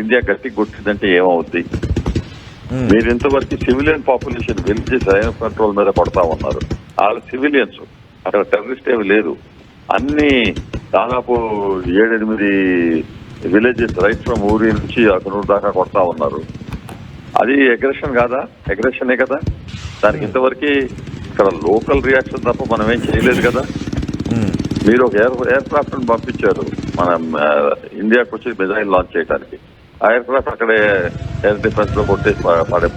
India గట్టి కొట్టిందంటే ఏమవుద్ది? మీరు ఇంతవరకు civilian population villages INF control మీద పడతా ఉన్నారు. వాళ్ళ సివిలియన్స్, అక్కడ టెర్రరిస్ట్ ఏమి లేదు. అన్ని దాదాపు 7-8 విలేజెస్ రైట్ ఫ్రమ్ ఊరి నుంచి అక్కడ దాకా కొడతా ఉన్నారు. అది అగ్రెషన్ కాదా? అగ్రెషనే కదా. దానికి ఇంతవరకు ఇక్కడ లోకల్ రియాక్షన్ తప్ప మనం ఏం చేయలేదు కదా. మీరు ఒక ఎయిర్ క్రాఫ్ట్ ని పంపించారు మన ఇండియాకి వచ్చి మిజైల్ లాంచ్ చేయడానికి. ఆ ఎయిర్ క్రాఫ్ట్ అక్కడే ఎయిర్ డిఫెన్స్ లో కొట్టేసి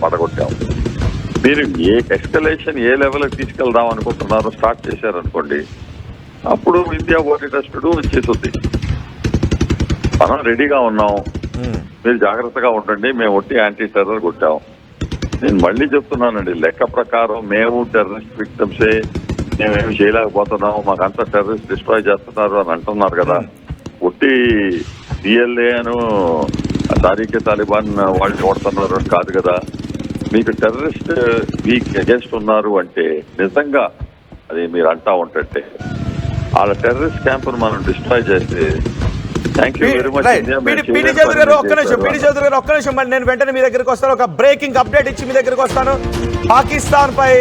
పడగొట్టాము. మీరు ఏ ఎస్కలేషన్ ఏ లెవెల్కి తీసుకెళ్దాం అనుకుంటున్నారో స్టార్ట్ చేశారనుకోండి, అప్పుడు India what it has to do చేస్తుంది. మనం రెడీగా ఉన్నాం, మీరు జాగ్రత్తగా ఉండండి. మేము ఒట్టి యాంటీ టెర్రర్ కొట్టాం. నేను మళ్ళీ చెప్తున్నానండి, లెక్క ప్రకారం మేము టెర్రరిస్ట్ విక్టిమ్సే, మేమేమి చేయలేకపోతున్నాం, మాకంతా టెర్రరిస్ట్ డిస్ట్రాయ్ చేస్తున్నారు అని అంటున్నారు కదా. ఒట్టి పిఎల్ఏ అను తారీఖే తాలిబాన్ వాళ్ళు కొడుతున్నారు అని కాదు కదా. మీకు టెర్రరిస్ట్ వీక్ అగేన్స్ట్ ఉన్నారు అంటే నిజంగా అది మీరు అంటా ఉంటే వాళ్ళ టెర్రరిస్ట్ క్యాంపును మనం డిస్ట్రాయ్ చేస్తే పీడి చౌదరి గారు ఒక్క నిమిషం నేను వెంటనే మీ దగ్గరికి వస్తాను. ఒక బ్రేకింగ్ అప్డేట్ ఇచ్చి మీ దగ్గరికి వస్తాను. పాకిస్తాన్ పై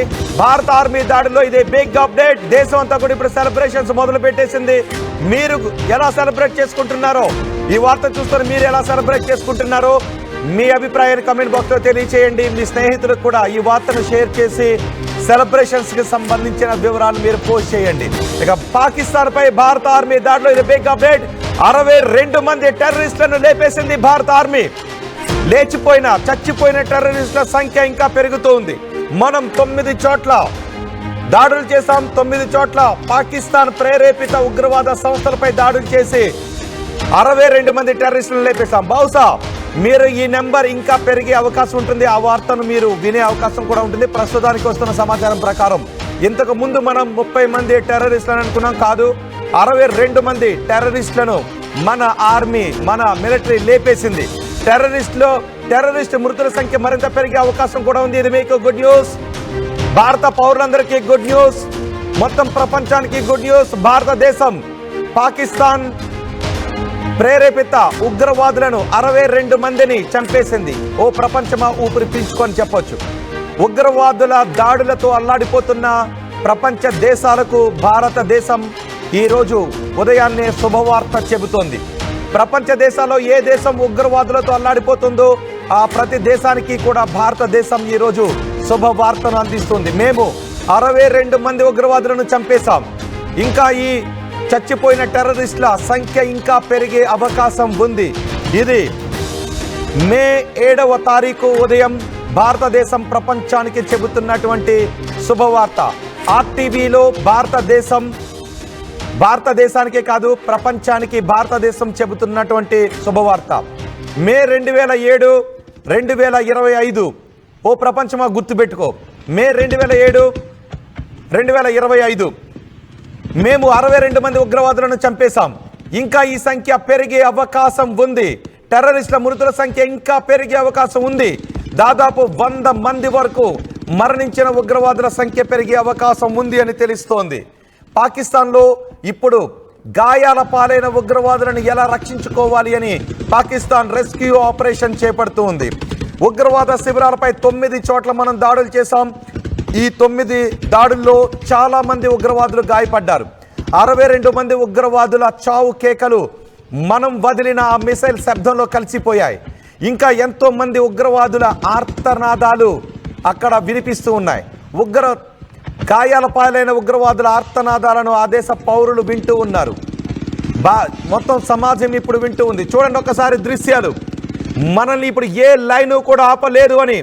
భారత ఆర్మీ దాడిలో ఇదే బిగ్ అప్డేట్. దేశం అంతా కూడా ఇప్పుడు సెలబ్రేషన్స్ మొదలు పెట్టేసింది. మీరు ఎలా సెలబ్రేట్ చేసుకుంటున్నారో, ఈ వార్త చూస్తారు, మీరు ఎలా సెలబ్రేట్ చేసుకుంటున్నారో మీ అభిప్రాయాన్ని కామెంట్ బాక్స్ లో తెలియచేయండి. మీ స్నేహితులకు కూడా ఈ వార్తను షేర్ చేసి సెలబ్రేషన్స్ కి సంబంధించిన వివరాలు మీరు పోస్ట్ చేయండి. ఇక పాకిస్తాన్ పై భారత ఆర్మీ దాడిలో ఇది బిగ్ అప్డేట్. 62 మంది టెర్రరిస్టులను లేపేసింది భారత ఆర్మీ. చచ్చిపోయిన టెర్రరిస్టుల సంఖ్య ఇంకా పెరుగుతూ ఉంది. మనం 9 చోట్ల దాడులు చేశాం. 9 చోట్ల పాకిస్తాన్ ప్రేరేపిత ఉగ్రవాద సంస్థలపై దాడులు చేసి 62 మంది టెర్రరిస్టులను లేపేశాం. బహుశా మీరు ఈ నెంబర్ ఇంకా పెరిగే అవకాశం ఉంటుంది. ఆ వార్తను మీరు వినే అవకాశం కూడా ఉంటుంది. ప్రస్తుతానికి వస్తున్న సమాచారం ప్రకారం ఇంతకు ముందు మనం 30 మంది టెర్రరిస్టులను అనుకున్నాం, కాదు 62 మంది టెర్రరిస్టులను మన ఆర్మీ, మన మిలిటరీ లేపేసింది. టెర్రరిస్ట్ మృతుల సంఖ్య మరింత పెరిగే అవకాశం కూడా ఉంది. ఇది మీకు గుడ్ న్యూస్. భారత పౌరులందరికీ గుడ్ న్యూస్, మొత్తం ప్రపంచానికి గుడ్ న్యూస్. భారతదేశం పాకిస్తాన్ ప్రేరేపిత ఉగ్రవాదులను 62 మందిని చంపేసింది. ఓ ప్రపంచమా ఊపిరి పీల్చుకొని చెప్పొచ్చు. ఉగ్రవాదుల దాడులతో అల్లాడిపోతున్న ప్రపంచ దేశాలకు భారతదేశం ఈరోజు ఉదయాన్నే శుభవార్త చెబుతోంది. ప్రపంచ దేశాల్లో ఏ దేశం ఉగ్రవాదులతో అల్లాడిపోతుందో ఆ ప్రతి దేశానికి కూడా భారతదేశం ఈరోజు శుభవార్తను అందిస్తుంది. మేము 62 మంది ఉగ్రవాదులను చంపేశాం. ఇంకా ఈ చచ్చిపోయిన టెర్రరిస్టుల సంఖ్య ఇంకా పెరిగే అవకాశం ఉంది. ఇది మే 7వ తారీఖు ఉదయం భారతదేశం ప్రపంచానికి చెబుతున్నటువంటి శుభవార్త. ఆర్టీవీలో భారతదేశానికే కాదు ప్రపంచానికి భారతదేశం చెబుతున్నటువంటి శుభవార్త. మే 2007, 2025 ఓ ప్రపంచమా గుర్తుపెట్టుకో. మే 2007, 2025 మేము 62 మంది ఉగ్రవాదులను చంపేశాం. ఇంకా ఈ సంఖ్య పెరిగే అవకాశం ఉంది. టెర్రరిస్టుల మృతుల సంఖ్య ఇంకా పెరిగే అవకాశం ఉంది. దాదాపు 100 మంది వరకు మరణించిన ఉగ్రవాదుల సంఖ్య పెరిగే అవకాశం ఉంది అని తెలుస్తోంది. పాకిస్తాన్లో ఇప్పుడు గాయాల పాలైన ఉగ్రవాదులను ఎలా రక్షించుకోవాలి అని పాకిస్తాన్ రెస్క్యూ ఆపరేషన్ చేపడుతూ ఉంది. ఉగ్రవాద శిబిరాలపై 9 చోట్ల మనం దాడులు చేశాం. ఈ 9 దాడుల్లో చాలా మంది ఉగ్రవాదులు గాయపడ్డారు. 62 మంది ఉగ్రవాదుల చావు కేకలు మనం వదిలిన ఆ మిసైల్ శబ్దంలో కలిసిపోయాయి. ఇంకా ఎంతో మంది ఉగ్రవాదుల ఆర్తనాదాలు అక్కడ వినిపిస్తూ ఉన్నాయి. గాయాల పాలైన ఉగ్రవాదుల ఆర్తనాదాలను ఆ దేశ పౌరులు వింటూ ఉన్నారు. మొత్తం సమాజం ఇప్పుడు వింటూ ఉంది. చూడండి ఒకసారి దృశ్యాలు. మనల్ని ఇప్పుడు ఏ లైను కూడా ఆపలేదు అని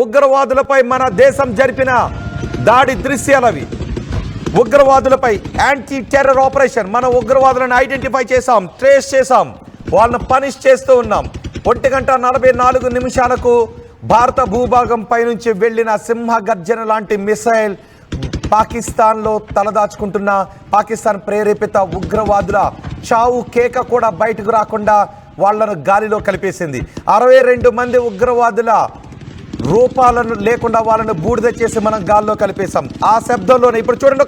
ఉగ్రవాదులపై మన దేశం జరిపిన దాడి దృశ్యాలు అవి. ఉగ్రవాదులపై యాంటీ టెర్రర్ ఆపరేషన్. మనం ఉగ్రవాదులను ఐడెంటిఫై చేసాం, ట్రేస్ చేసాం, వాళ్ళని పనిష్ చేస్తూ ఉన్నాం. 1:44 భారత భూభాగం పైనుంచి వెళ్లిన సింహ గర్జన లాంటి మిసైల్ పాకిస్తాన్లో తలదాచుకుంటున్న పాకిస్తాన్ ప్రేరేపిత ఉగ్రవాదుల చావు కేక కూడా బయటకు రాకుండా వాళ్లను గాలిలో కలిపేసింది. 62 మంది ఉగ్రవాదుల రూపాలను లేకుండా వాళ్ళను బూడిద చేసి మనం గాల్లో కలిపేశాం. ఆ శబ్దంలోనే ఇప్పుడు చూడండి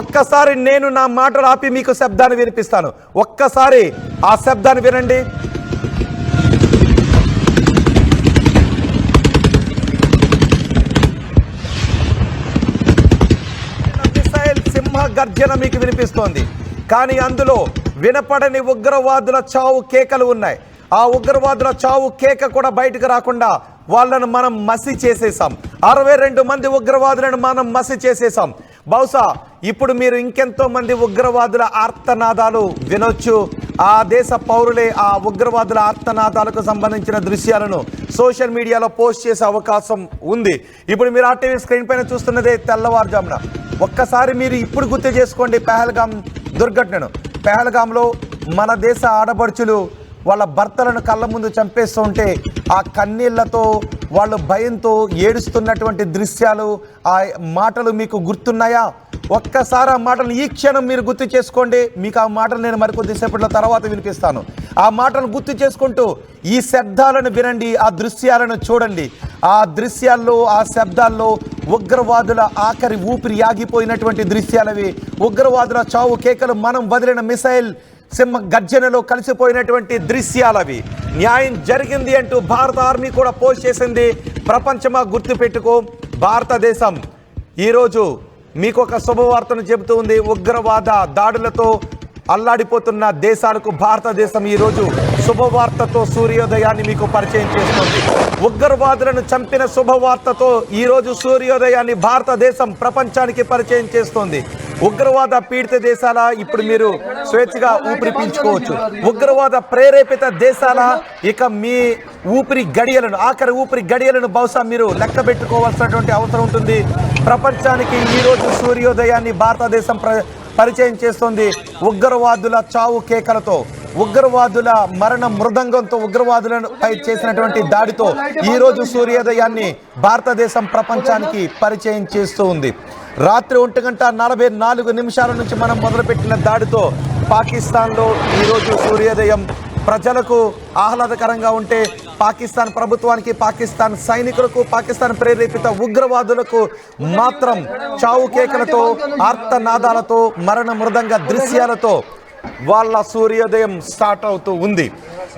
ఒక్కసారి నేను నా మాటలు ఆపి మీకు శబ్దాన్ని వినిపిస్తాను. ఒక్కసారి ఆ శబ్దాన్ని వినండి. గర్జన మీకు వినిపిస్తోంది. కానీ అందులో వినపడని ఉగ్రవాదుల చావు కేకలు ఉన్నాయి. ఆ ఉగ్రవాదుల చావు కేక కూడా బయటకు రాకుండా వాళ్ళను మనం మసి చేసేసాం. 62 మంది ఉగ్రవాదులను మనం మసి చేసేసాం. బహుశా ఇప్పుడు మీరు ఇంకెంతో మంది ఉగ్రవాదుల ఆర్తనాదాలు వినొచ్చు. ఆ దేశ పౌరులే ఆ ఉగ్రవాదుల ఆర్తనాదాలకు సంబంధించిన దృశ్యాలను సోషల్ మీడియాలో పోస్ట్ చేసే అవకాశం ఉంది. ఇప్పుడు మీరు RTV స్క్రీన్ పైన చూస్తున్నదే తెల్లవారుజామున. ఒక్కసారి మీరు ఇప్పుడు గుర్తు చేసుకోండి పహల్గామ్ దుర్ఘటనను. పహల్గామ్లో మన దేశ ఆడపడుచులు వాళ్ళ భర్తలను కళ్ళ ముందు చంపేస్తూ ఉంటే ఆ కన్నీళ్లతో వాళ్ళు భయంతో ఏడుస్తున్నటువంటి దృశ్యాలు, ఆ మాటలు మీకు గుర్తున్నాయా? ఒక్కసారి ఆ మాటలు ఈ క్షణం మీరు గుర్తు చేసుకోండి. మీకు ఆ మాటలు నేను మరికొద్దిసేపట్లో తర్వాత వినిపిస్తాను. ఆ మాటలు గుర్తు చేసుకుంటూ ఈ శబ్దాలను వినండి, ఆ దృశ్యాలను చూడండి. ఆ దృశ్యాల్లో, ఆ శబ్దాల్లో ఉగ్రవాదుల ఆఖరి ఊపిరి ఆగిపోయినటువంటి దృశ్యాలవి. ఉగ్రవాదుల చావు కేకలు, మనం వదిలిన మిసైల్ సింహ గర్జనలో కలిసిపోయినటువంటి దృశ్యాలవి. న్యాయం జరిగింది అంటూ భారత ఆర్మీ కూడా పోస్ట్ చేసింది. ప్రపంచమా గుర్తుపెట్టుకో, భారతదేశం ఈరోజు మీకు ఒక శుభవార్తను చెబుతూ ఉంది. ఉగ్రవాద దాడులతో అల్లాడిపోతున్న దేశాలకు భారతదేశం ఈరోజు శుభవార్తతో సూర్యోదయాన్ని మీకు పరిచయం చేస్తుంది. ఉగ్రవాదులను చంపిన శుభవార్తతో ఈరోజు సూర్యోదయాన్ని భారతదేశం ప్రపంచానికి పరిచయం చేస్తోంది. ఉగ్రవాద పీడిత దేశాల ఇప్పుడు మీరు స్వేచ్ఛగా ఊపిరి పీల్చుకోవచ్చు. ఉగ్రవాద ప్రేరేపిత దేశాల ఇక మీ ఊపిరి గడియలను, ఆఖరి ఊపిరి గడియలను బహుశా మీరు లెక్క పెట్టుకోవాల్సినటువంటి అవసరం ఉంటుంది. ప్రపంచానికి ఈరోజు సూర్యోదయాన్ని భారతదేశం పరిచయం చేస్తుంది. ఉగ్రవాదుల చావు కేకలతో, ఉగ్రవాదుల మరణ మృదంగంతో, ఉగ్రవాదులపై చేసినటువంటి దాడితో ఈరోజు సూర్యోదయాన్ని భారతదేశం ప్రపంచానికి పరిచయం చేస్తూ ఉంది. రాత్రి 1:44 నుంచి మనం మొదలుపెట్టిన దాడితో పాకిస్తాన్లో ఈరోజు సూర్యోదయం ప్రజలకు ఆహ్లాదకరంగా ఉంటే, పాకిస్తాన్ ప్రభుత్వానికి, పాకిస్తాన్ సైనికులకు, పాకిస్తాన్ ప్రేరేపిత ఉగ్రవాదులకు మాత్రం చావు కేకలతో, ఆర్తనాదాలతో, మరణ మృదంగ దృశ్యాలతో వాళ్ళ సూర్యోదయం స్టార్ట్ అవుతూ ఉంది.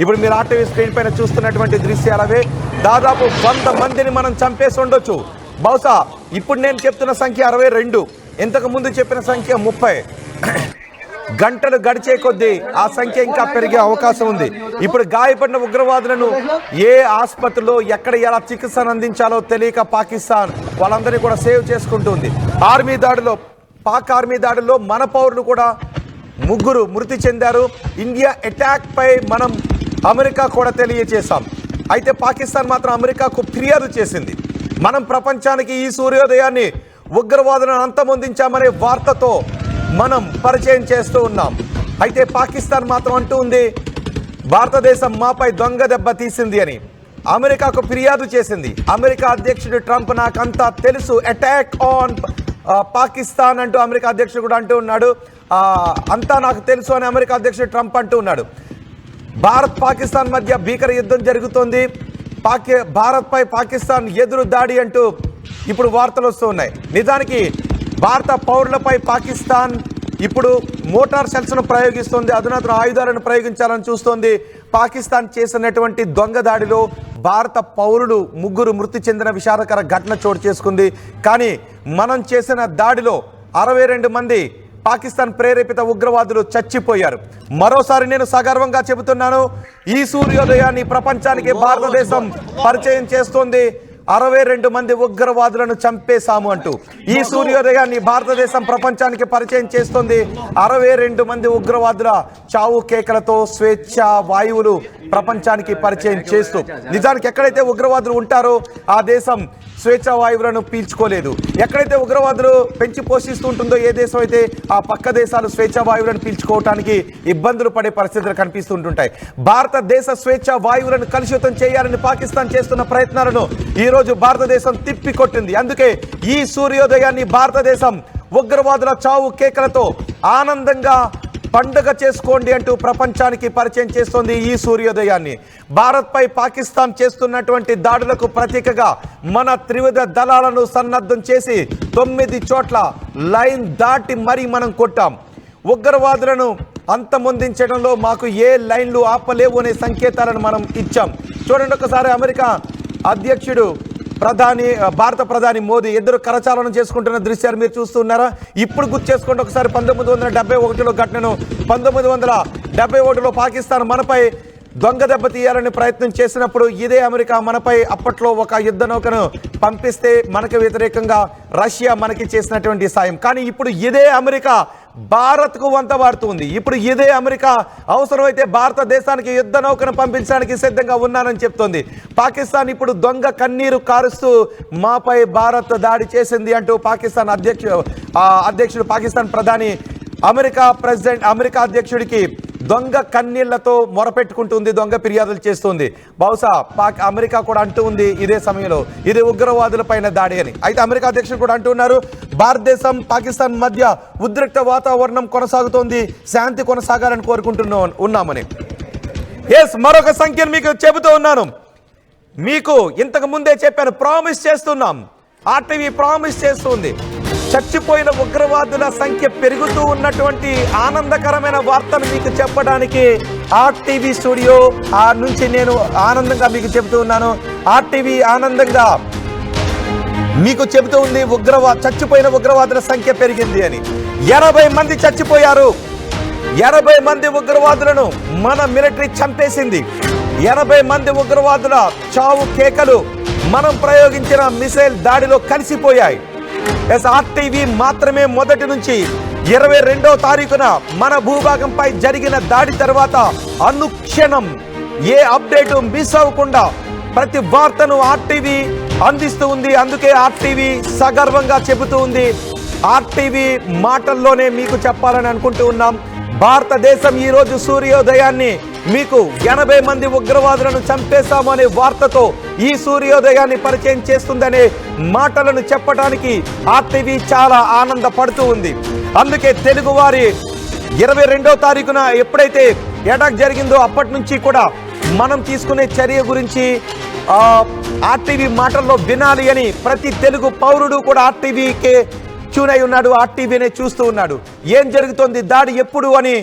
ఇప్పుడు మీరు RTV స్క్రీన్ పైన చూస్తున్నటువంటి దృశ్యాలవే. దాదాపు 100 మందిని మనం చంపేసి ఉండొచ్చు. బహుశా ఇప్పుడు నేను చెప్తున్న సంఖ్య 62, ఇంతకు ముందు చెప్పిన సంఖ్య 30. గంటలు గడిచే కొద్దీ ఆ సంఖ్య ఇంకా పెరిగే అవకాశం ఉంది. ఇప్పుడు గాయపడిన ఉగ్రవాదులను ఏ ఆసుపత్రిలో ఎక్కడ ఎలా చికిత్సను అందించాలో తెలియక పాకిస్తాన్ వాళ్ళందరినీ కూడా సేవ్ చేసుకుంటుంది. ఆర్మీ దాడిలో, పాక్ ఆర్మీ దాడిలో మన పౌరులు కూడా 3 మృతి చెందారు. ఇండియా అటాక్ పై మనం అమెరికా కూడా తెలియజేశాం. అయితే పాకిస్తాన్ మాత్రం అమెరికాకు ఫిర్యాదు చేసింది. మనం ప్రపంచానికి ఈ సూర్యోదయాన్ని ఉగ్రవాదులను అంతమొందించామనే వార్తతో మనం పరిచయం చేస్తూ ఉన్నాం. అయితే పాకిస్తాన్ మాత్రం అంటూ ఉంది భారతదేశం మాపై దొంగ దెబ్బ తీసింది అని. అమెరికాకు ఫిర్యాదు చేసింది. అమెరికా అధ్యక్షుడు ట్రంప్ నాకంతా తెలుసు, అటాక్ ఆన్ పాకిస్తాన్ అంటూ అమెరికా అధ్యక్షుడు కూడా అంటూ ఉన్నాడు. అంతా నాకు తెలుసు అని అమెరికా అధ్యక్షుడు ట్రంప్ అంటూ ఉన్నాడు. భారత్ పాకిస్తాన్ మధ్య భీకర యుద్ధం జరుగుతోంది. భారత్పై పాకిస్తాన్ ఎదురు దాడి అంటూ ఇప్పుడు వార్తలు వస్తూ ఉన్నాయి. నిజానికి భారత పౌరులపై పాకిస్తాన్ ఇప్పుడు మోటార్ షెల్స్ను ప్రయోగిస్తోంది, అధునాతన ఆయుధాలను ప్రయోగించాలని చూస్తోంది. పాకిస్తాన్ చేసినటువంటి దొంగ దాడిలో భారత పౌరులు 3 మృతి చెందిన విషాదకర ఘటన చోటు చేసుకుంది. కానీ మనం చేసిన దాడిలో 62 మంది పాకిస్తాన్ ప్రేరేపిత ఉగ్రవాదులు చచ్చిపోయారు. మరోసారి నేను సగర్వంగా చెబుతున్నాను, ఈ సూర్యోదయాన్ని ప్రపంచానికి భారతదేశం పరిచయం చేస్తోంది. 62 మంది ఉగ్రవాదులను చంపేశాము అంటూ ఈ సూర్యోదయాన్ని భారతదేశం ప్రపంచానికి పరిచయం చేస్తోంది. 62 మంది ఉగ్రవాదుల చావు కేకలతో స్వేచ్ఛ వాయువులు ప్రపంచానికి పరిచయం చేస్తూ, నిజానికి ఎక్కడైతే ఉగ్రవాదులు ఉంటారో ఆ దేశం స్వేచ్ఛ వాయువులను పీల్చుకోలేదు. ఎక్కడైతే ఉగ్రవాదులు పెంచి పోషిస్తూ ఉంటుందో ఏ దేశం అయితే ఆ పక్క దేశాలు స్వేచ్ఛ వాయువులను పీల్చుకోవడానికి ఇబ్బందులు పడే పరిస్థితులు కనిపిస్తుంటుంటాయి. భారతదేశ స్వేచ్ఛ వాయువులను కలుషితం చేయాలని పాకిస్తాన్ చేస్తున్న ప్రయత్నాలను ఈరోజు భారతదేశం తిప్పికొట్టింది. అందుకే ఈ సూర్యోదయాన్ని భారతదేశం ఉగ్రవాదుల చావు కేకలతో ఆనందంగా పండుగ చేసుకోండి అంటూ ప్రపంచానికి పరిచయం చేస్తోంది ఈ సూర్యోదయాన్ని. భారత్పై పాకిస్తాన్ చేస్తున్నటువంటి దాడులకు ప్రతీకగా మన త్రివిధ దళాలను సన్నద్ధం చేసి 9 చోట్ల లైన్ దాటి మరీ మనం కొట్టాం. ఉగ్రవాదులను అంతమొందించడంలో మాకు ఏ లైన్లు ఆపలేవు అనే సంకేతాలను మనం ఇచ్చాం. చూడండి ఒకసారి, అమెరికా అధ్యక్షుడు భారత ప్రధాని మోదీ ఇద్దరు కరచాలనం చేసుకుంటున్న దృశ్యాలు మీరు చూస్తున్నారా? ఇప్పుడు గుర్తు చేసుకోండి ఒకసారి 1971లో ఘటనను. 1971లో పాకిస్తాన్ మనపై దొంగ దెబ్బ తీయాలని ప్రయత్నం చేసినప్పుడు ఇదే అమెరికా మనపై అప్పట్లో ఒక యుద్ధ నౌకను పంపిస్తే మనకు వ్యతిరేకంగా రష్యా మనకి చేసినటువంటి సాయం. కానీ ఇప్పుడు ఇదే అమెరికా భారత్కు వంత వాడుతుంది. ఇప్పుడు ఇదే అమెరికా అవసరమైతే భారతదేశానికి యుద్ధ నౌకను పంపించడానికి సిద్ధంగా ఉన్నానని చెప్తోంది. పాకిస్తాన్ ఇప్పుడు దొంగ కన్నీరు కారుస్తూ మాపై భారత్ దాడి చేసింది అంటూ పాకిస్తాన్ అధ్యక్షుడు పాకిస్తాన్ ప్రధాని అమెరికా అధ్యక్షుడికి దొంగ కన్నీళ్లతో మొరపెట్టుకుంటుంది, దొంగ ఫిర్యాదులు చేస్తుంది. బహుశా అమెరికా కూడా అంటూ ఉంది ఇదే సమయంలో ఇది ఉగ్రవాదులపైన దాడి అని. అయితే అమెరికా అధ్యక్షుడు కూడా అంటున్నారు భారతదేశం పాకిస్తాన్ మధ్య ఉద్రిక్త వాతావరణం కొనసాగుతోంది, శాంతి కొనసాగాలని ఉన్నామని. మరొక సంఖ్యను మీకు చెబుతూ ఉన్నాను. మీకు ఇంతకు ముందే చెప్పాను, ప్రామిస్ చేస్తున్నాం. ఆర్టీవీ ప్రామిస్ చేస్తుంది. చచ్చిపోయిన ఉగ్రవాదుల సంఖ్య పెరుగుతూ ఉన్నటువంటి ఆనందకరమైన వార్తను మీకు చెప్పడానికి ఆర్టీవీ స్టూడియో నుంచి నేను ఆనందంగా మీకు చెబుతూ ఉన్నాను. ఆర్టీవీ ఆనందంగా మీకు చెబుతూ ఉంది చచ్చిపోయిన ఉగ్రవాదుల సంఖ్య పెరిగింది అని. 80 మంది చచ్చిపోయారు. 80 మంది ఉగ్రవాదులను మన మిలిటరీ చంపేసింది. 80 మంది ఉగ్రవాదుల చావు కేకలు మనం ప్రయోగించిన మిసైల్ దాడిలో కలిసిపోయాయి. ఆర్టీవీ మాత్రమే మొదటి నుంచి 22వ తారీఖున మన భూభాగంపై జరిగిన దాడి తర్వాత అనుక్షణం ఏ అప్డేటు మిస్ అవ్వకుండా ప్రతి వార్తను ఆర్టీవీ అందిస్తూ ఉంది. అందుకే ఆర్టీవీ సగర్వంగా చెబుతూ ఉంది. ఆర్టీవీ మాటల్లోనే మీకు చెప్పాలని అనుకుంటూ ఉన్నాం. భారతదేశం ఈరోజు సూర్యోదయాన్ని మీకు 80 మంది ఉగ్రవాదులను చంపేశామనే వార్తతో ఈ సూర్యోదయాన్ని పరిచయం చేస్తుందనే మాటలను చెప్పడానికి ఆర్టీవీ చాలా ఆనందపడుతూ ఉంది. అందుకే తెలుగువారి 22వ తారీఖున ఎప్పుడైతే అటాక్ జరిగిందో అప్పటి నుంచి కూడా మనం తీసుకునే చర్య గురించి ఆర్టీవీ మాటల్లో వినాలి అని ప్రతి తెలుగు పౌరుడు కూడా ఆర్టీవీకే ట్యూన్ అయి ఉన్నాడు, ఆర్టీవీనే చూస్తూ ఉన్నాడు. ఏం జరుగుతోంది, దాడి ఎప్పుడు అని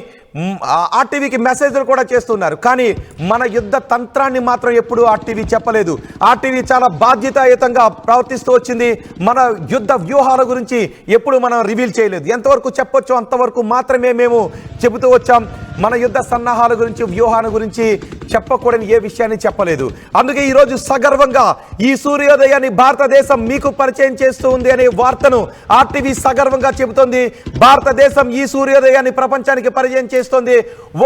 ఆర్టీవీకి మెసేజ్లు కూడా చేస్తున్నారు. కానీ మన యుద్ధ తంత్రాన్ని మాత్రం ఎప్పుడు ఆర్టీవీ చెప్పలేదు. ఆర్టీవీ చాలా బాధ్యతాయుతంగా ప్రవర్తిస్తూ వచ్చింది. మన యుద్ధ వ్యూహాల గురించి ఎప్పుడు మనం రివీల్ చేయలేదు. ఎంతవరకు చెప్పొచ్చో అంతవరకు మాత్రమే మేము చెబుతూ వచ్చాం. మన యుద్ధ సన్నాహాల గురించి, వ్యూహాల గురించి చెప్పకూడని ఏ విషయాన్ని చెప్పలేదు. అందుకే ఈరోజు సగర్వంగా ఈ సూర్యోదయాన్ని భారతదేశం మీకు పరిచయం చేస్తూ ఉంది అనే వార్తను ఆర్టీవీ సగర్వంగా చెబుతోంది. భారతదేశం ఈ సూర్యోదయాన్ని ప్రపంచానికి పరిచయం చేస్తోంది.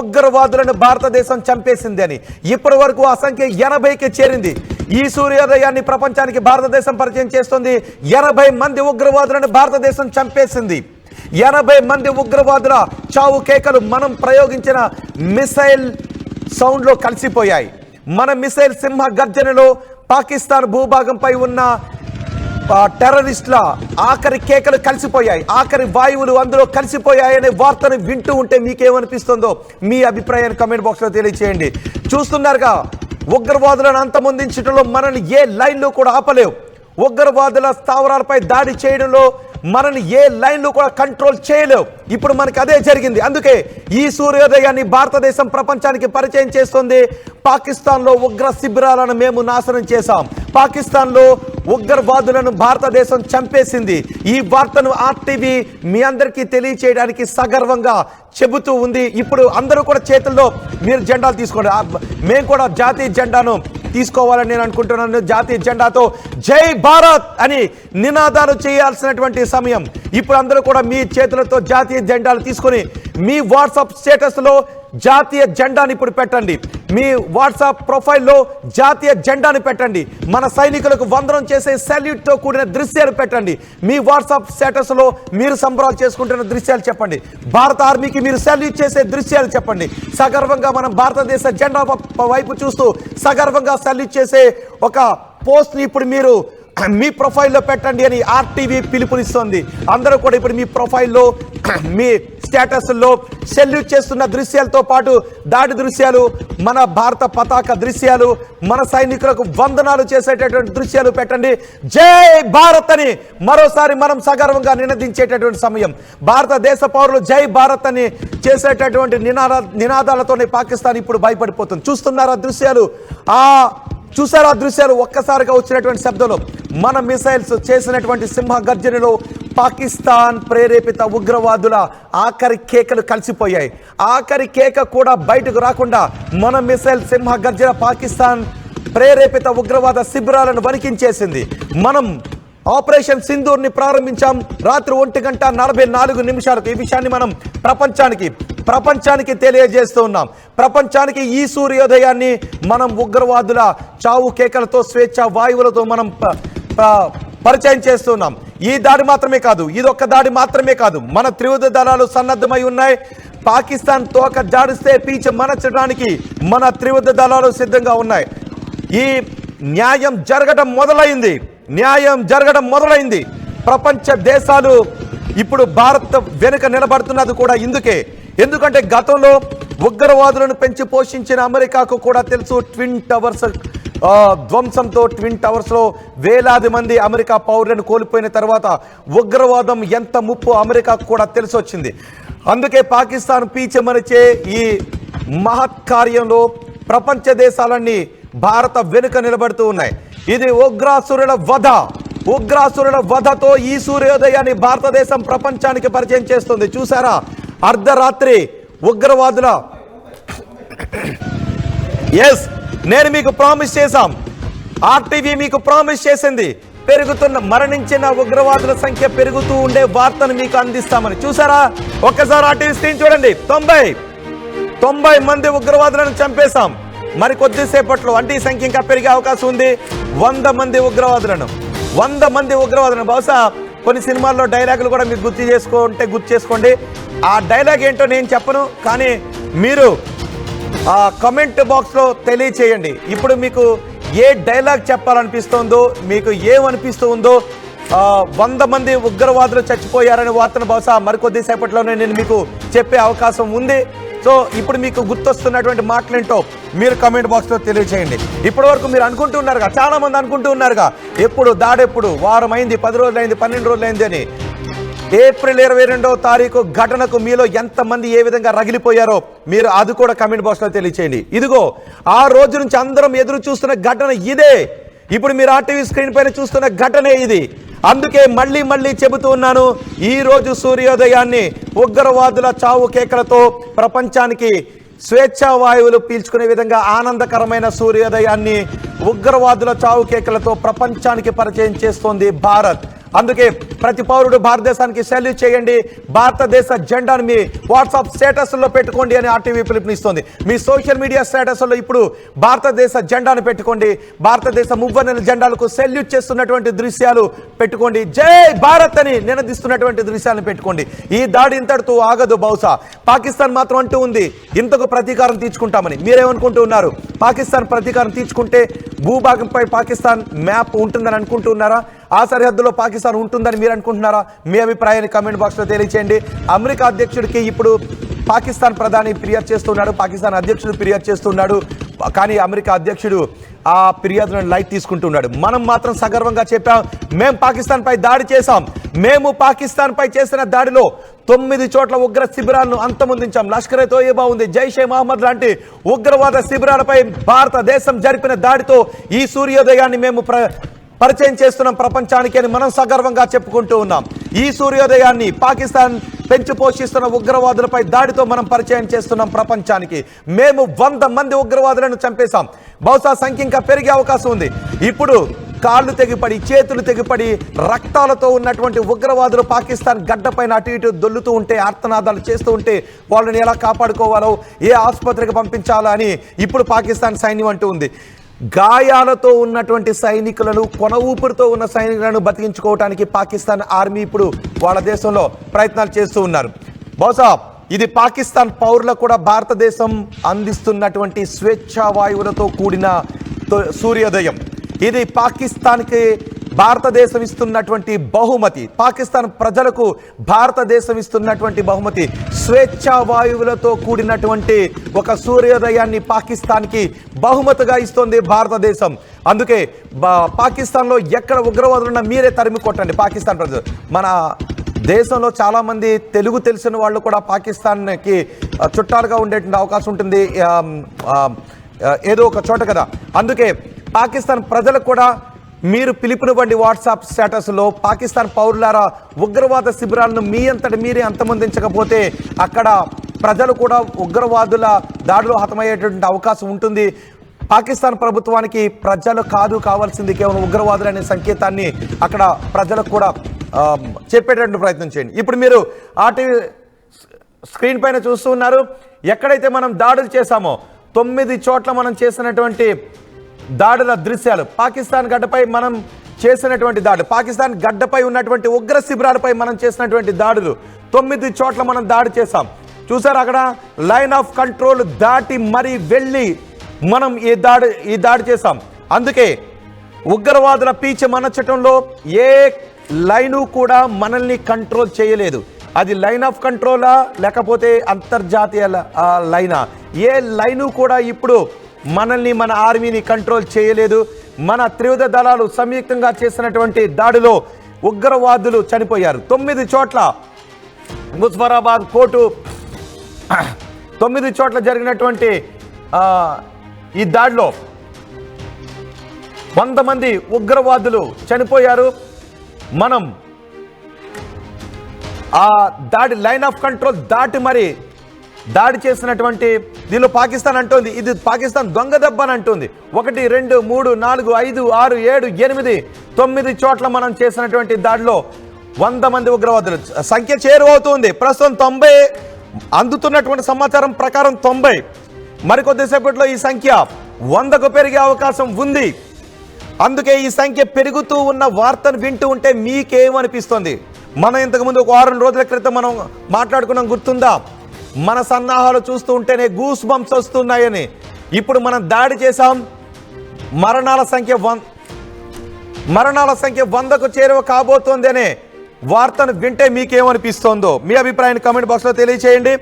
ఉగ్రవాదులను భారతదేశం చంపేసింది అని. ఇప్పటి వరకు ఆ సంఖ్య 80కి చేరింది. ఈ సూర్యోదయాన్ని ప్రపంచానికి భారతదేశం పరిచయం చేస్తోంది. 80 మంది ఉగ్రవాదులను భారతదేశం చంపేసింది. 80 మంది ఉగ్రవాదుల చావు కేకలు మనం ప్రయోగించిన మిసైల్ సౌండ్లో కలిసిపోయాయి. మన మిసైల్ సింహ గర్జనలో పాకిస్తాన్ భూభాగంపై ఉన్న టెర్రరిస్టుల ఆఖరి కేకలు కలిసిపోయాయి, ఆఖరి వాయువులు అందులో కలిసిపోయాయనే వార్తను వింటూ ఉంటే మీకేమనిపిస్తుందో మీ అభిప్రాయాన్ని కామెంట్ బాక్స్లో తెలియచేయండి. చూస్తున్నారుగా, ఉగ్రవాదులను అంతమొందించడంలో మనల్ని ఏ లైన్లో కూడా ఆపలేవు. ఉగ్రవాదుల స్థావరాలపై దాడి చేయడంలో మనల్ని ఏ లైన్లో కూడా కంట్రోల్ చేయలేవు. ఇప్పుడు మనకి అదే జరిగింది. అందుకే ఈ సూర్యోదయాన్ని భారతదేశం ప్రపంచానికి పరిచయం చేస్తుంది. పాకిస్తాన్లో ఉగ్ర శిబిరాలను మేము నాశనం చేశాం. పాకిస్తాన్లో ఉగ్రవాదులను భారతదేశం చంపేసింది. ఈ వార్తను ఆర్టీవీ మీ అందరికీ తెలియచేయడానికి సగర్వంగా చెబుతూ ఉంది. ఇప్పుడు అందరూ కూడా చేతుల్లో మీరు జెండాలు తీసుకోండి. మేము కూడా జాతీయ జెండాను తీసుకోవాలని నేను అనుకుంటున్నాను. జాతీయ జెండాతో జై భారత్ అని నినాదాలు చేయాల్సినటువంటి సమయం. ఇప్పుడు అందరూ కూడా మీ చేతులతో జాతీయ జెండాలు తీసుకొని మీ వాట్సాప్ స్టేటస్లో జాతీయ జెండాని ఇప్పుడు పెట్టండి. మీ వాట్సాప్ ప్రొఫైల్లో జాతీయ జెండాని పెట్టండి. మన సైనికులకు వందనం చేసే సాల్యూట్తో కూడిన దృశ్యాలు పెట్టండి. మీ వాట్సాప్ స్టేటస్లో మీరు సంబరాలు చేసుకుంటున్న దృశ్యాలు చెప్పండి. భారత ఆర్మీకి మీరు సాల్యూట్ చేసే దృశ్యాలు చెప్పండి. సగర్వంగా మనం భారతదేశ జెండా వైపు చూస్తూ సగర్వంగా సాల్యూట్ చేసే ఒక పోస్ట్ని ఇప్పుడు మీరు మీ ప్రొఫైల్లో పెట్టండి అని ఆర్టీవీ పిలుపునిస్తోంది. అందరూ కూడా ఇప్పుడు మీ ప్రొఫైల్లో, మీ స్టేటస్లో సెల్యూట్ చేస్తున్న దృశ్యాలతో పాటు దాడి దృశ్యాలు, మన భారత పతాక దృశ్యాలు, మన సైనికులకు వందనాలు చేసేటటువంటి దృశ్యాలు పెట్టండి. జై భారత్ అని మరోసారి మనం సగర్వంగా నినదించేటటువంటి సమయం. భారతదేశ పౌరులు జై భారత్ అని చేసేటటువంటి నినాదాలతోనే పాకిస్తాన్ ఇప్పుడు భయపడిపోతుంది. చూస్తున్నారా దృశ్యాలు? చూసారా దృశ్యాలు? ఒక్కసారిగా వచ్చినటువంటి శబ్దంలో మన మిసైల్స్ చేసినటువంటి సింహ గర్జనలో పాకిస్తాన్ ప్రేరేపిత ఉగ్రవాదుల ఆఖరి కేకలు కలిసిపోయాయి. ఆఖరి కేక కూడా బయటకు రాకుండా మన మిసైల్ సింహ గర్జన పాకిస్తాన్ ప్రేరేపిత ఉగ్రవాద శిబిరాలను వణికించేసింది. మనం ఆపరేషన్ సింధూర్ని ప్రారంభించాం రాత్రి 1:44 ఈ విషయాన్ని మనం ప్రపంచానికి తెలియజేస్తూ ఉన్నాం. ప్రపంచానికి ఈ సూర్యోదయాన్ని మనం ఉగ్రవాదుల చావు కేకలతో స్వేచ్ఛ వాయువులతో మనం పరిచయం చేస్తున్నాం. ఈ దాడి మాత్రమే కాదు, ఇదొక్క దాడి మాత్రమే కాదు, మన త్రివిధ దళాలు సన్నద్ధమై ఉన్నాయి. పాకిస్తాన్ తోక జాడిస్తే పీచ మనచడానికి మన త్రివిధ దళాలు సిద్ధంగా ఉన్నాయి. ఈ న్యాయం జరగడం మొదలైంది. ప్రపంచ దేశాలు ఇప్పుడు భారత్ వెనుక నిలబడుతున్నది కూడా ఎందుకంటే గతంలో ఉగ్రవాదులను పెంచి పోషించిన అమెరికాకు కూడా తెలుసు ట్విన్ టవర్స్ ధ్వంసంతో ట్విన్ టవర్స్ లో వేలాది మంది అమెరికా పౌరులను కోల్పోయిన తర్వాత ఉగ్రవాదం ఎంత ముప్పు అమెరికాకు కూడా తెలిసి వచ్చింది. అందుకే పాకిస్తాన్ పీచమరిచే ఈ మహత్ కార్యంలో ప్రపంచ దేశాలన్నీ భారత వెనుక నిలబడుతూ ఉన్నాయి. ఇది ఉగ్రాసురుల వధతో ఈ సూర్యోదయాన్ని భారతదేశం ప్రపంచానికి పరిచయం చేస్తుంది. చూసారా, అర్ధరాత్రి ఉగ్రవాదుల నేను మీకు ప్రామిస్ చేశాం, ఆర్టీవీ మీకు ప్రామిస్ చేసింది, మరణించిన ఉగ్రవాదుల సంఖ్య పెరుగుతూ ఉండే వార్తను మీకు అందిస్తామని. చూసారా, ఒక్కసారి ఆర్టీవీ స్క్రీన్ చూడండి. 90 మంది ఉగ్రవాదులను చంపేశాం. మరి కొద్దిసేపట్లో అంటే ఈ సంఖ్య ఇంకా పెరిగే అవకాశం ఉంది. 100 మంది ఉగ్రవాదులను బహుశా కొన్ని సినిమాల్లో డైలాగులు కూడా మీకు గుర్తు చేసుకోండి. ఆ డైలాగ్ ఏంటో నేను చెప్పను, కానీ మీరు ఆ కమెంట్ బాక్స్లో తెలియచేయండి. ఇప్పుడు మీకు ఏ డైలాగ్ చెప్పాలనిపిస్తుందో, మీకు ఏమనిపిస్తూ ఉందో. 100 మంది ఉగ్రవాదులు చచ్చిపోయారనే వార్తను బహుశా మరికొద్దిసేపట్లోనే నేను మీకు చెప్పే అవకాశం ఉంది. సో ఇప్పుడు మీకు గుర్తొస్తున్నటువంటి మాటలేంటో మీరు కమెంట్ బాక్స్లో తెలియచేయండి. ఇప్పటి వరకు మీరు అనుకుంటున్నారుగా, చాలా మంది అనుకుంటూ ఉన్నారుగా, ఎప్పుడు దాడెప్పుడు, వారం అయింది, 10 రోజులైంది, 12 రోజులైంది అని. ఏప్రిల్ 22వ తారీఖు ఘటనకు మీలో ఎంతమంది ఏ విధంగా రగిలిపోయారో మీరు అది కూడా కమెంట్ బాక్స్లో తెలియచేయండి. ఇదిగో ఆ రోజు నుంచి అందరం ఎదురు చూస్తున్న ఘటన ఇదే. ఇప్పుడు మీరు ఆర్టీవీ స్క్రీన్ పైన చూస్తున్న ఘటనే ఇది. అందుకే మళ్ళీ చెబుతూ ఉన్నాను, ఈ రోజు సూర్యోదయాన్ని ఉగ్రవాదుల చావు కేకలతో ప్రపంచానికి స్వేచ్ఛా వాయువులు పీల్చుకునే విధంగా ఆనందకరమైన సూర్యోదయాన్ని ఉగ్రవాదుల చావు కేకలతో ప్రపంచానికి పరిచయం చేస్తోంది భారత్. అందుకే ప్రతి పౌరుడు భారతదేశానికి సెల్యూట్ చేయండి. భారతదేశ జెండాను మీ వాట్సాప్ స్టేటస్లో పెట్టుకోండి అని ఆర్టీవీ పిలుపునిస్తోంది. మీ సోషల్ మీడియా స్టేటస్లో ఇప్పుడు భారతదేశ జెండాను పెట్టుకోండి. భారతదేశ మువ్వన్నెల జెండాలకు సెల్యూట్ చేస్తున్నటువంటి దృశ్యాలు పెట్టుకోండి. జై భారత్ అని నినదిస్తున్నటువంటి దృశ్యాలను పెట్టుకోండి. ఈ దాడి ఇంతటితో ఆగదు. బహుశా పాకిస్తాన్ మాత్రం అంటూ ఉంది ఇంతకు ప్రతీకారం తీర్చుకుంటామని. మీరేమనుకుంటూ ఉన్నారు? పాకిస్తాన్ ప్రతీకారం తీర్చుకుంటే భూభాగంపై పాకిస్తాన్ మ్యాప్ ఉంటుందని అనుకుంటున్నారా? ఆ సరిహద్దులో పాకిస్తాన్ ఉంటుందని మీరు అనుకుంటున్నారా? మీ అభిప్రాయాన్ని కామెంట్ బాక్స్లో తెలియచేయండి. అమెరికా అధ్యక్షుడికి ఇప్పుడు పాకిస్తాన్ ప్రధాని ఫిర్యాదు చేస్తున్నాడు, పాకిస్తాన్ అధ్యక్షుడు ఫిర్యాదు చేస్తున్నాడు. కానీ అమెరికా అధ్యక్షుడు ఆ ఫిర్యాదులను లైట్ తీసుకుంటున్నాడు. మనం మాత్రం సగర్వంగా చెప్పాం, మేము పాకిస్తాన్పై దాడి చేశాం. మేము పాకిస్తాన్పై చేసిన దాడిలో 9 చోట్ల ఉగ్ర శిబిరాలను అంతమొందించాం. లష్కరే తోయిబా ఉంది, జైషే మహమ్మద్ లాంటి ఉగ్రవాద శిబిరాలపై భారతదేశం జరిపిన దాడితో ఈ సూర్యోదయాన్ని మేము పరిచయం చేస్తున్నాం ప్రపంచానికి అని మనం సగర్వంగా చెప్పుకుంటూ ఉన్నాం. ఈ సూర్యోదయాన్ని పాకిస్తాన్ పెంచి పోషిస్తున్న ఉగ్రవాదులపై దాడితో మనం పరిచయం చేస్తున్నాం ప్రపంచానికి. మేము 100 మంది ఉగ్రవాదులను చంపేశాం. బహుశా సంఖ్య ఇంకా పెరిగే అవకాశం ఉంది. ఇప్పుడు కాళ్ళు తెగిపడి, చేతులు తెగిపడి, రక్తాలతో ఉన్నటువంటి ఉగ్రవాదులు పాకిస్తాన్ గడ్డపైన అటు ఇటు దొల్లుతూ ఉంటే, ఆర్తనాదాలు చేస్తూ ఉంటే వాళ్ళని ఎలా కాపాడుకోవాలో, ఏ ఆసుపత్రికి పంపించాలో అని ఇప్పుడు పాకిస్తాన్ సైన్యం అంటూ ఉంది. గాయాలతో ఉన్నటువంటి సైనికులను, కొన ఊపిరితో ఉన్న సైనికులను బతికించుకోవడానికి పాకిస్తాన్ ఆర్మీ ఇప్పుడు వాళ్ళ దేశంలో ప్రయత్నాలు చేస్తూ ఉన్నారు. బహుశా ఇది పాకిస్తాన్ పౌరులకు కూడా భారతదేశం అందిస్తున్నటువంటి స్వేచ్ఛా వాయువులతో కూడిన సూర్యోదయం. ఇది పాకిస్తాన్కి భారతదేశం ఇస్తున్నటువంటి బహుమతి. పాకిస్తాన్ ప్రజలకు భారతదేశం ఇస్తున్నటువంటి బహుమతి స్వేచ్ఛా వాయువులతో కూడినటువంటి ఒక సూర్యోదయాన్ని పాకిస్తాన్కి బహుమతిగా ఇస్తోంది భారతదేశం. అందుకే పాకిస్తాన్లో ఎక్కడ ఉగ్రవాదులు ఉన్నా మీరే తరిమి కొట్టండి పాకిస్తాన్ ప్రజలు. మన దేశంలో చాలామంది తెలుగు తెలిసిన వాళ్ళు కూడా పాకిస్తాన్కి చుట్టాలుగా ఉండేటువంటి అవకాశం ఉంటుంది ఏదో ఒక చోట కదా. అందుకే పాకిస్తాన్ ప్రజలకు కూడా మీరు పిలుపునివ్వండి వాట్సాప్ స్టేటస్లో. పాకిస్తాన్ పౌరులారా, ఉగ్రవాద శిబిరాలను మీ అంతటి మీరే అంతమొందించకపోతే అక్కడ ప్రజలు కూడా ఉగ్రవాదుల దాడిలో హతమయ్యేటువంటి అవకాశం ఉంటుంది. పాకిస్తాన్ ప్రభుత్వానికి ప్రజలు కాదు కావాల్సింది, కేవలం ఉగ్రవాదులు అనే సంకేతాన్ని అక్కడ ప్రజలకు కూడా చెప్పేటటువంటి ప్రయత్నం చేయండి. ఇప్పుడు మీరు ఆర్టీవీ స్క్రీన్ పైన చూస్తూ ఉన్నారు. ఎక్కడైతే మనం దాడులు చేశామో 9 చోట్ల మనం చేసినటువంటి దాడుల దృశ్యాలు, పాకిస్తాన్ గడ్డపై మనం చేసినటువంటి దాడులు, పాకిస్తాన్ గడ్డపై ఉన్నటువంటి ఉగ్ర శిబిరాలపై మనం చేసినటువంటి దాడులు, 9 చోట్ల మనం దాడి చేశాం. చూసారు, అక్కడ లైన్ ఆఫ్ కంట్రోల్ దాటి మరీ వెళ్ళి మనం ఈ దాడి చేశాం. అందుకే ఉగ్రవాదుల పీచ మనచటంలో ఏ లైను కూడా మనల్ని కంట్రోల్ చేయలేదు. అది లైన్ ఆఫ్ కంట్రోలా లేకపోతే అంతర్జాతీయ లైనా, ఏ లైను కూడా ఇప్పుడు మనల్ని, మన ఆర్మీని కంట్రోల్ చేయలేదు. మన త్రివిధ దళాలు సంయుక్తంగా చేసినటువంటి దాడిలో ఉగ్రవాదులు చనిపోయారు. 9 చోట్ల ముజఫరాబాద్ కోర్టు 9 చోట్ల జరిగినటువంటి ఈ దాడిలో 100 మంది ఉగ్రవాదులు చనిపోయారు. మనం ఆ దాడి లైన్ ఆఫ్ కంట్రోల్ దాటి మరి దాడి చేసినటువంటి దీనిలో పాకిస్తాన్ అంటోంది ఇది పాకిస్తాన్ దొంగ దెబ్బ అని అంటుంది. 1 2 3 4 5 6 7 8 9 చోట్ల మనం చేసినటువంటి దాడిలో 100 మంది ఉగ్రవాదులు సంఖ్య చేరువవుతుంది. ప్రస్తుతం 90 అందుతున్నటువంటి సమాచారం ప్రకారం 90. మరికొద్దిసేపట్లో ఈ సంఖ్య 100కు పెరిగే అవకాశం ఉంది. అందుకే ఈ సంఖ్య పెరుగుతూ ఉన్న వార్తను వింటూ ఉంటే మీకేమనిపిస్తుంది? మనం ఇంతకుముందు ఒక 6 రోజుల క్రితం మనం మాట్లాడుకున్నాం, గుర్తుందా? మన సన్నాహాలు చూస్తూ ఉంటేనే గూస్ బంప్స్ వస్తున్నాయని. ఇప్పుడు మనం దాడి చేశాం, మరణాల సంఖ్య 100కు చేరువ కాబోతోంది అనే వార్తను వింటే మీకేమనిపిస్తోందో మీ అభిప్రాయాన్ని కామెంట్ బాక్స్లో తెలియచేయండి.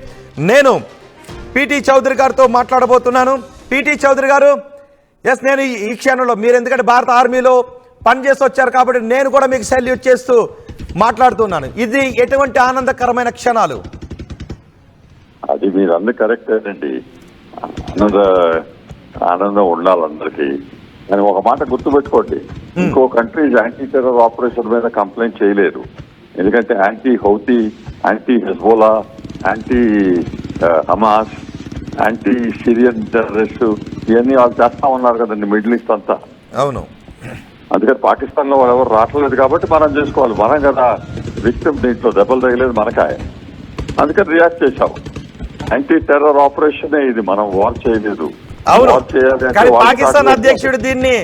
నేను పీటీ చౌదరి గారితో మాట్లాడబోతున్నాను. పీటీ చౌదరి గారు, ఎస్, నేను ఈ క్షణంలో మీరు ఎందుకంటే భారత ఆర్మీలో పనిచేసి వచ్చారు కాబట్టి నేను కూడా మీకు సెల్యూట్ చేస్తూ మాట్లాడుతున్నాను. ఇది ఎటువంటి ఆనందకరమైన క్షణాలు? అది మీరు అందరు కరెక్టేనండి. ఆనందం ఉండాలి అందరికీ. కానీ ఒక మాట గుర్తుపెట్టుకోండి, ఇంకో కంట్రీస్ యాంటీ టెర్రర్ ఆపరేషన్ మీద కంప్లైంట్ చేయలేరు. ఎందుకంటే anti Houthi, anti Hezbollah, anti Hamas, anti Syrian terrorist ఇవన్నీ వాళ్ళు చేస్తా ఉన్నారు కదండి మిడిల్ ఈస్ట్ అంతా. అవును. అందుకని పాకిస్తాన్ లో వాళ్ళు ఎవరు రావట్లేదు కాబట్టి మనం చేసుకోవాలి. మనం కదా విక్టిమ్, దీంట్లో దెబ్బలు తగిలేదు మనకాయ. అందుకని రియాక్ట్ చేశాము. యాంటీ టెర్రర్ ఆపరేషన్ ఇది, మనం వార్ చేయలేదు. కానీ పాకిస్తాన్ అధ్యక్షుడు దీన్ని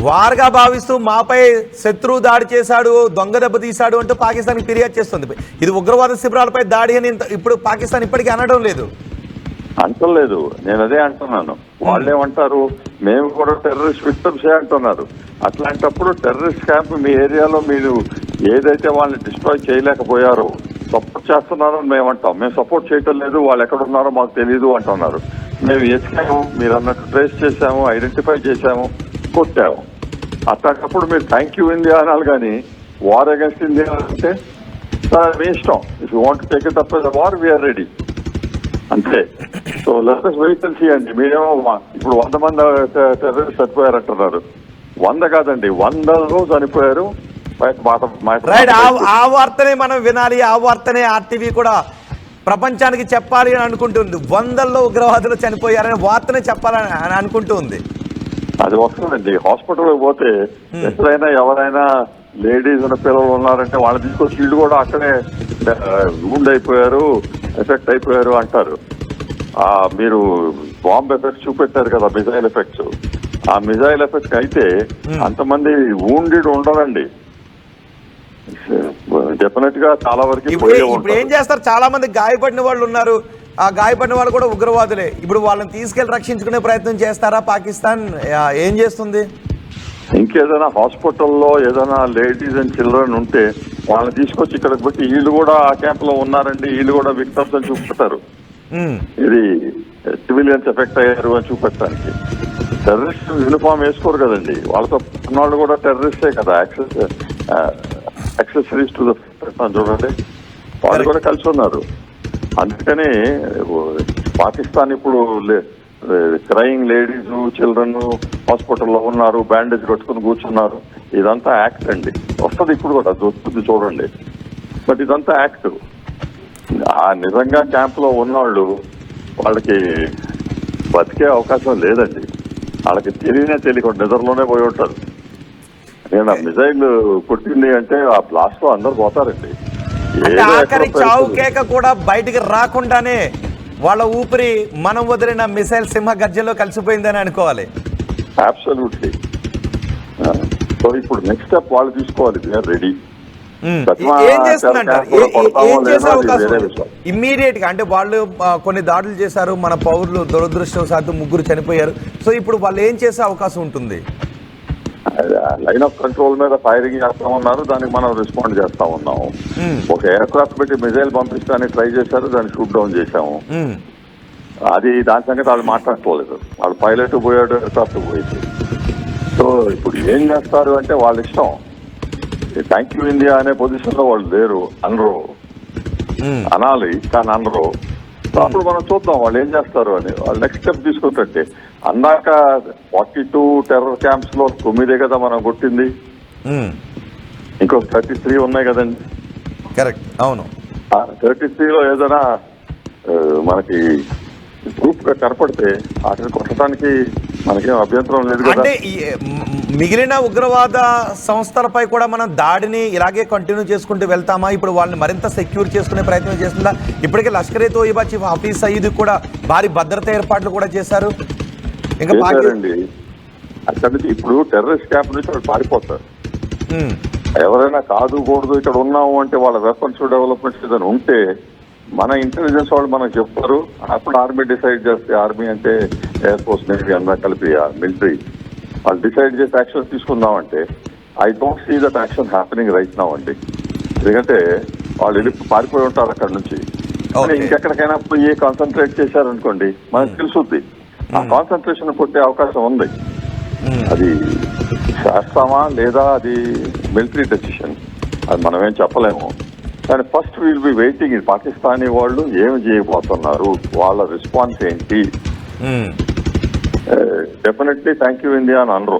వార్గా భావిస్తూ మాపై శత్రువు దాడి చేశాడు, దొంగ దెబ్బ తీశాడు అంటూ పాకిస్తాన్ ఫిర్యాదు చేస్తుంది. ఇది ఉగ్రవాద శిబిరాలపై దాడి అని ఇప్పుడు పాకిస్తాన్ ఇప్పటికీ అనడం లేదు. అంటలేదు, నేను అదే అంటున్నాను. వాళ్ళేమంటారు, మేము కూడా టెర్రరిస్ట్ విక్టిమ్సే అంటున్నారు. అట్లాంటప్పుడు టెర్రరిస్ట్ క్యాంప్ మీ ఏరియాలో మీరు ఏదైతే వాళ్ళని డిస్ట్రాయ్ చేయలేకపోయారో సపోర్ట్ చేస్తున్నారో మేమంటాం. మేము సపోర్ట్ చేయటం లేదు, వాళ్ళు ఎక్కడ ఉన్నారో మాకు తెలియదు అంటున్నారు. మేము ఎతికాము, మీరు అన్నట్టు ట్రేస్ చేశాము, ఐడెంటిఫై చేశాము, కొట్టాము. అట్లాంటప్పుడు మీరు థ్యాంక్ యూ ఇండియా అనాలి. కానీ వార్ అగెన్స్ట్ ఇండియా అంటే మీ ఇష్టం. If you want take it up as war we are ready, అంతే. So let us wait and see అండి. మీరేమో ఇప్పుడు 100 మంది టెర్రరిస్ట్ చనిపోయారు అంటున్నారు. 100 కాదండి, 100 చనిపోయారు. ఆ వార్తనే మనం వినాలి, ఆ వార్తనే ఆర్టీవీ కూడా ప్రపంచానికి చెప్పాలి అని అనుకుంటుంది. 100లో ఉగ్రవాదులు చనిపోయారనే వార్తనే చెప్పాలని అనుకుంటుంది. అది వస్తుందండి. హాస్పిటల్కి పోతే ఎక్కడైనా ఎవరైనా లేడీస్ ఉన్న పిల్లలు ఉన్నారంటే వాళ్ళని తీసుకొచ్చి వీళ్ళు కూడా అక్కడే వూండ్ అయిపోయారు, ఎఫెక్ట్ అయిపోయారు అంటారు. మీరు బాంబ్ ఎఫెక్ట్స్ చూపెట్టారు కదా, మిజైల్ ఎఫెక్ట్స్. ఆ మిజైల్ ఎఫెక్ట్ అయితే అంతమంది వూండెడ్ ఉండరండి. డెఫినెట్ గా చాలా వరకు. ఇప్పుడు ఏం చేస్తారు, చాలా మంది గాయపడిన వాళ్ళు ఉన్నారు. ఆ గాయపడిన వాళ్ళు కూడా ఉగ్రవాదులే. ఇప్పుడు వాళ్ళని తీసుకెళ్లి రక్షించుకునే ప్రయత్నం చేస్తారా పాకిస్తాన్? ఏం చేస్తుంది? ఇంకేదైనా హాస్పిటల్లో ఏదైనా లేడీస్ అండ్ చిల్డ్రన్ ఉంటే వాళ్ళని తీసుకొచ్చి ఇక్కడికి పెట్టి వీళ్ళు కూడా ఆ క్యాంప్ లో ఉన్నారండి, వీళ్ళు కూడా విక్టమ్స్ అని చూపెడతారు. ఇది సివిలియన్స్ ఎఫెక్ట్ అయ్యారు అని చూపెట్టడానికి. టెర్రరిస్ట్ యూనిఫామ్ వేసుకోరు కదండి, వాళ్ళతో ఉన్నవాళ్ళు కూడా టెర్రరిస్టే కదా. యాక్సెసరీస్ టు ద చూడండి, వాళ్ళు కూడా కలిసి ఉన్నారు. అందుకని పాకిస్తాన్ ఇప్పుడు క్రయింగ్ లేడీస్ చిల్డ్రన్ హాస్పిటల్లో ఉన్నారు, బ్యాండేజ్ కట్టుకుని కూర్చున్నారు. ఇదంతా యాక్ట్ అండి. వస్తుంది ఇప్పుడు కూడా, అది వస్తుంది చూడండి. బట్ ఇదంతా యాక్ట్. ఆ నిజంగా క్యాంప్ లో ఉన్నవాళ్ళు వాళ్ళకి బతికే అవకాశం లేదండి. వాళ్ళకి తెలియకుండా నిద్రలోనే పోయి ఉంటారు. నేను ఆ మిజైల్ కొట్టింది అంటే ఆ బ్లాస్ట్ లో అందరు పోతారండి. అంటే ఆఖరి చావు కేక కూడా బయటికి రాకుండానే వాళ్ళ ఊపిరి మనం వదిలిన మిసైల్ సింహ గర్జనలో కలిసిపోయిందని అనుకోవాలి. అబ్సల్యూట్లీ. సో ఇప్పుడు నెక్స్ట్ స్టెప్ వాళ్ళు తీసుకోవాలి. రెడీ. ఏం చేస్తుందంటారు? ఏం చేసే అవకాశం ఇమ్మీడియట్ గా? అంటే వాళ్ళు కొన్ని దాడులు చేశారు, మన పౌరులు దురదృష్టవశాత్తు 3 చనిపోయారు. సో ఇప్పుడు వాళ్ళు ఏం చేసే అవకాశం ఉంటుంది? లైన్ ఆఫ్ కంట్రోల్ మీద ఫైరింగ్ చేస్తా ఉన్నారు, దానికి మనం రెస్పాండ్ చేస్తా ఉన్నాము. ఒక ఎయిర్ క్రాఫ్ట్ పెట్టి మిజైల్ పంపించడానికి ట్రై చేశారు, దాన్ని షూట్ డౌన్ చేశాము. అది దాని సంగతి వాళ్ళు మాట్లాడుకోలేదు. వాళ్ళు పైలట్ పోయాడు, ఎయిర్ క్రాఫ్ట్ పోయింది. సో ఇప్పుడు ఏం చేస్తారు అంటే వాళ్ళ ఇష్టం. థ్యాంక్ యూ ఇండియా అనే పొజిషన్ లో వాళ్ళు లేరు, అనరు, అనాలి కానీ అనరు. సో అప్పుడు మనం చూద్దాం వాళ్ళు ఏం చేస్తారు అని. వాళ్ళు నెక్స్ట్ స్టెప్ తీసుకుంటే అన్నాక 42 టెర్రర్ క్యాంప్స్ లో 9 కదా మనం కొట్టింది, ఇంకో 33 ఉన్నాయి కదండి. కరెక్ట్, అవును. 33లో ఏదైనా మనకి గ్రూప్ గా కనపడితే వాటిని కొట్టడానికి మనకేం అభ్యంతరం లేదు కదా. అంటే మిగిలిన ఉగ్రవాద సంస్థలపై కూడా మనం దాడిని ఇలాగే కంటిన్యూ చేసుకుంటూ వెళ్తామా? ఇప్పుడు వాళ్ళని మరింత సెక్యూర్ చేసుకునే ప్రయత్నం చేస్తుందా? ఇప్పటికే లష్కరే తోయిబా చీఫ్ హఫీజ్ సయీద్ కూడా భారీ భద్రతా ఏర్పాట్లు కూడా చేశారు. ఇంకా అక్కడి నుంచి ఇప్పుడు టెర్రరిస్ట్ క్యాంప్ నుంచి వాళ్ళు పారిపోతారు. ఎవరైనా కాదు కూడదు ఇక్కడ ఉన్నాము అంటే వాళ్ళ వెపన్స్ డెవలప్మెంట్స్ ఏదైనా ఉంటే మన ఇంటెలిజెన్స్ వాళ్ళు మనకు చెప్తారు. అప్పుడు ఆర్మీ డిసైడ్ చేస్తే, ఆర్మీ అంటే ఎయిర్ ఫోర్స్, నేవీ అందరూ కలిపి మిలిటరీ వాళ్ళు డిసైడ్ చేసి యాక్షన్ తీసుకుందామంటే I don't see that action happening right now అండి. ఎందుకంటే వాళ్ళు వెళ్ళి పారిపోయి ఉంటారు అక్కడ నుంచి. ఇంకెక్కడికైనా పోయి కాన్సన్ట్రేట్ చేశారనుకోండి మనకు తెలుసుద్ది. ఆ కాన్సన్ట్రేషన్ కొట్టే అవకాశం ఉంది. అది చేస్తామా లేదా అది మిలిటరీ డెసిషన్, అది మనమేం చెప్పలేము. కానీ first will be waiting. Pakistani వాళ్ళు ఏమి చేయబోతున్నారు, వాళ్ళ రెస్పాన్స్ ఏంటి. డెఫినెట్లీ థ్యాంక్ యూ ఇండియా అని అనరు.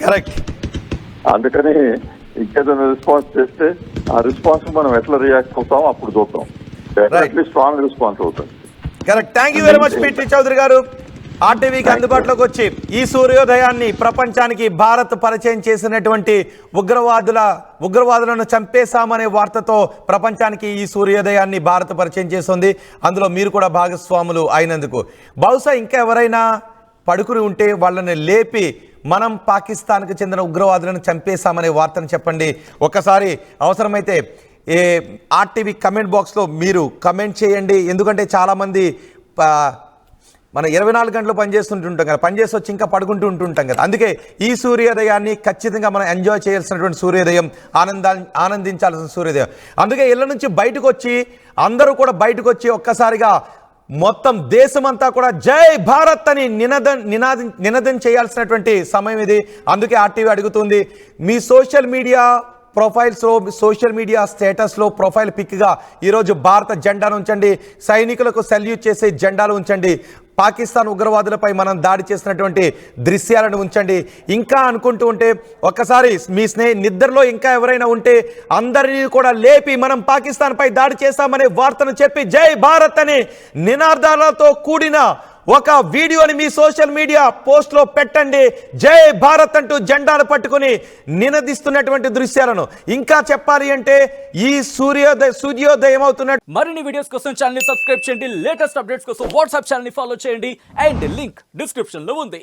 కరెక్ట్. అందుకని ఇంకేదైనా రెస్పాన్స్ చేస్తే ఆ రెస్పాన్స్ మనం ఎట్లా రియాక్ట్ అవుతాం అప్పుడు చూద్దాం. డెఫినెట్లీ స్ట్రాంగ్ రెస్పాన్స్ అవుతుంది. Correct. Thank you very much PT Chowdary గారు. ఆర్టీవీకి అందుబాటులోకి వచ్చి ఈ సూర్యోదయాన్ని ప్రపంచానికి భారత్ పరిచయం చేసినటువంటి ఉగ్రవాదులను చంపేశామనే వార్తతో ప్రపంచానికి ఈ సూర్యోదయాన్ని భారత్ పరిచయం చేస్తుంది. అందులో మీరు కూడా భాగస్వాములు అయినందుకు. బహుశా ఇంకా ఎవరైనా పడుకుని ఉంటే వాళ్ళని లేపి మనం పాకిస్తాన్కి చెందిన ఉగ్రవాదులను చంపేశామనే వార్తను చెప్పండి. ఒకసారి అవసరమైతే ఆర్టీవీ కమెంట్ బాక్స్లో మీరు కమెంట్ చేయండి. ఎందుకంటే చాలామంది మనం 24 గంటలు పనిచేస్తుంటుంటాం కదా, పనిచేసి వచ్చి ఇంకా పడుకుంటూ ఉంటుంటాం కదా. అందుకే ఈ సూర్యోదయాన్ని ఖచ్చితంగా మనం ఎంజాయ్ చేయాల్సినటువంటి సూర్యోదయం, ఆనందించాల్సిన సూర్యోదయం. అందుకే ఇళ్ళ నుంచి బయటకు వచ్చి అందరూ కూడా బయటకు వచ్చి ఒక్కసారిగా మొత్తం దేశమంతా కూడా జై భారత్ అని నినాదం చేయాల్సినటువంటి సమయం ఇది. అందుకే ఆర్టీవీ అడుగుతుంది, మీ సోషల్ మీడియా ప్రొఫైల్స్లో, సోషల్ మీడియా స్టేటస్లో ప్రొఫైల్ పిక్గా ఈరోజు భారత జెండాను ఉంచండి, సైనికులకు సెల్యూట్ చేసే జెండాలు ఉంచండి, పాకిస్తాన్ ఉగ్రవాదులపై మనం దాడి చేసినటువంటి దృశ్యాలను ఉంచండి. ఇంకా అనుకుంటూ ఉంటే ఒక్కసారి మీ నిద్రలో ఇంకా ఎవరైనా ఉంటే అందరినీ కూడా లేపి మనం పాకిస్తాన్పై దాడి చేస్తామనే వార్తను చెప్పి జై భారత్ అని నినాదాలతో కూడిన ఒక వీడియోని మీ సోషల్ మీడియా పోస్ట్లో పెట్టండి. జై భారత్ అంటూ జెండాలు పట్టుకుని నినదిస్తున్నటువంటి దృశ్యాలను. ఇంకా చెప్పాలి అంటే ఈ సూర్యోదయం అవుతున్న మరిన్ని వీడియోస్ కోసం ఛానల్ ని సబ్స్క్రైబ్ చేయండి. లేటెస్ట్ అప్డేట్స్ కోసం వాట్సాప్ ఛానల్ ని ఫాలో చేయండి. అండ్ లింక్ డిస్క్రిప్షన్ లో ఉంది.